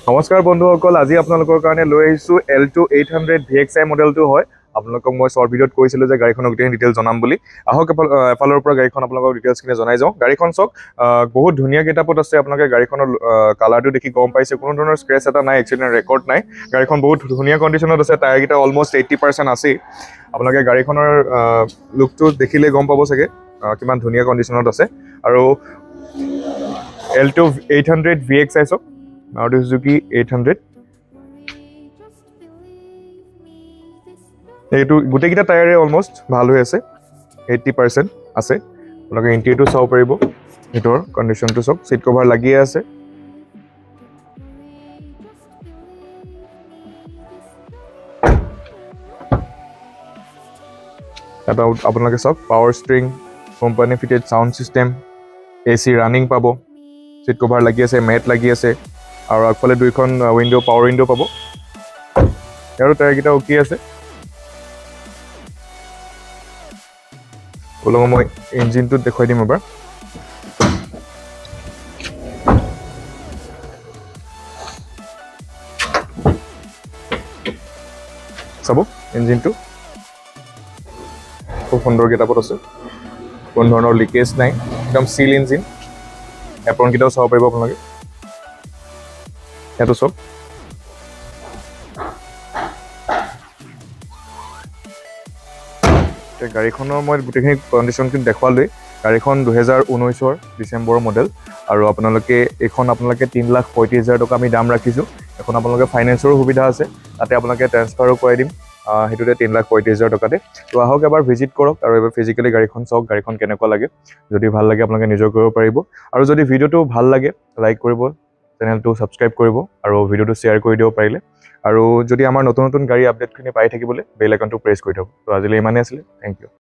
নমস্কাৰ বন্ধুসকল, আজি আপোনালোকৰ কাৰণে লৈ আহিছোঁ L2 800 VXI মডেলটো হয়। আপোনালোকক মই শ্বৰ্ট ভিডিঅ'ত কৈছিলোঁ যে গাড়ীখনৰ গোটেই ডিটেইলছ জনাম বুলি। আহক এফালৰ পৰা গাড়ীখন আপোনালোকক ডিটেইলছখিনি জনাই যাওঁ। গাড়ীখন চাওক, বহুত ধুনীয়া গেটআপত আছে। আপোনালোকে গাড়ীখনৰ কালাৰটো দেখি গম পাইছে, কোনো ধৰণৰ স্ক্ৰেচ এটা নাই, এক্সিডেণ্ট ৰেকৰ্ড নাই। গাড়ীখন বহুত ধুনীয়া কণ্ডিশ্যনত আছে, টায়াৰকেইটা অলমষ্ট 80% আছেই। আপোনালোকে গাড়ীখনৰ লুকটো দেখিলে গম পাব চাগে কিমান ধুনীয়া কণ্ডিশ্যনত আছে। আৰু L2 800 VXI চাওক, Maruti Suzuki 800 এইটো গোটেইকেইটা টায়াৰে অলমষ্ট ভাল হৈ আছে, 80% আছে। আপোনালোকে ইণ্টেৰিয়ৰটো চাব পাৰিব, ভিতৰৰ কণ্ডিশ্যনটো চাওক, চিট কভাৰ লাগিয়ে আছে। এটা আপোনালোকে চাওক, power string, company fitted sound system, AC running পাব, চিট কভাৰ লাগি আছে, মেট লাগি আছে। আৰু আগফালে দুইখন উইণ্ডো, পাৱাৰ উইণ্ডো পাব। আৰু টায়াৰকেইটা অ'কে আছে। আপোনালোকক মই ইঞ্জিনটোত দেখুৱাই দিম এবাৰ। চাব ইঞ্জিনটো খুব সুন্দৰ গেটআপত আছে, কোনো ধৰণৰ লিকেজ নাই, একদম চিল ইঞ্জিন। এপ্ৰনকেইটাও চাব পাৰিব আপোনালোকে, সেইটো চাওক। গাড়ীখনৰ মই গোটেইখিনি কণ্ডিশ্যনখিনি দেখুৱালোৱেই। গাড়ীখন 2019 ডিচেম্বৰৰ মডেল। আৰু আপোনালোকে 3,35,000 টকা আমি দাম ৰাখিছোঁ। এখন আপোনালোকে ফাইনেন্সৰো সুবিধা আছে, তাতে আপোনালোকে ট্ৰেন্সফাৰো কৰাই দিম, সেইটোতে 3,35,000 টকাতে। তো আহক এবাৰ ভিজিট কৰক আৰু এবাৰ ফিজিকেলি গাড়ীখন চাওক, গাড়ীখন কেনেকুৱা লাগে। যদি ভাল লাগে আপোনালোকে নিজৰ কৰিব পাৰিব। আৰু যদি ভিডিঅ'টো ভাল লাগে লাইক কৰিব, চেনেলটো ছাবস্ক্ৰাইব কৰিব আৰু ভিডিঅ'টো শ্বেয়াৰ কৰি দিব পাৰিলে। আৰু যদি আমাৰ নতুন নতুন গাড়ী আপডেটখিনি পাই থাকিবলৈ বেল আইকনটো প্ৰেছ কৰি থ'ব। তো আজিলৈ ইমানেই আছিলে, থেংক ইউ।